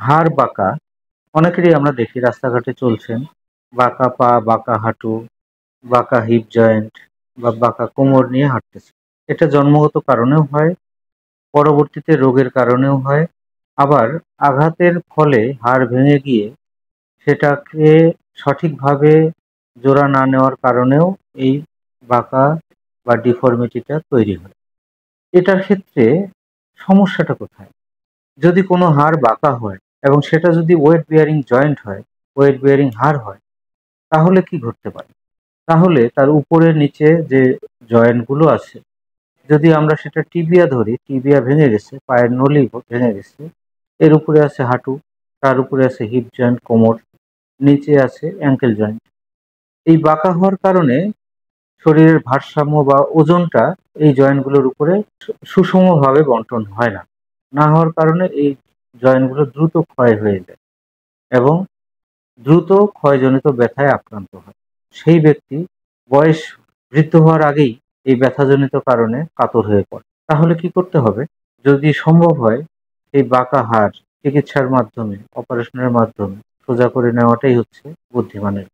হাড় বাঁকা অনেকেরই আমরা দেখি রাস্তাঘাটে চলছেন, বাঁকা পা, বাঁকা হাঁটু, বাঁকা হিপ জয়েন্ট বা বাঁকা কোমর নিয়ে হাঁটতেছে। এটা জন্মগত কারণেও হয়, পরবর্তীতে রোগের কারণেও হয়, আবার আঘাতের ফলে হাড় ভেঙে গিয়ে সেটাকে সঠিকভাবে জোড়া না নেওয়ার কারণেও এই বাঁকা বা ডিফর্মিটিটা তৈরি হয়। এটার ক্ষেত্রে সমস্যাটা কোথায়? যদি কোনো হাড় বাঁকা হয় এবং সেটা যদি ওয়েট বিয়ারিং জয়েন্ট হয়, ওয়েট বিয়ারিং হাড় হয়, তাহলে কি ঘটতে পারে? তাহলে তার উপরে নিচে যে জয়েন্ট গুলো আছে, যদি আমরা সেটা টিবিয়া ধরি, টিবিয়া ভেঙে গেছে, পায়ের নলি ভেঙে গেছে, এর উপরে আছে হাঁটু, তার উপরে আছে হিপ জয়েন্ট কোমর, নিচে আছে অ্যাঙ্কেল জয়েন্ট। এই বাঁকা হওয়ার কারণে শরীরের ভারসাম্য বা ওজনটা এই জয়েন্টগুলোর উপরে সুষমভাবে বন্টন হয় না। না হওয়ার কারণে এই জয়েন্টগুলো দ্রুত ক্ষয় হয়ে যায় এবং দ্রুত ক্ষয়জনিত ব্যথায় আক্রান্ত হয়। সেই ব্যক্তি বয়স বৃদ্ধ হওয়ার আগেই এই ব্যথাজনিত কারণে কাতর হয়ে পড়ে। তাহলে কি করতে হবে? যদি সম্ভব হয় এই বাঁকা হাড় চিকিৎসার মাধ্যমে, অপারেশনের মাধ্যমে সোজা করে নেওয়াটাই হচ্ছে বুদ্ধিমানের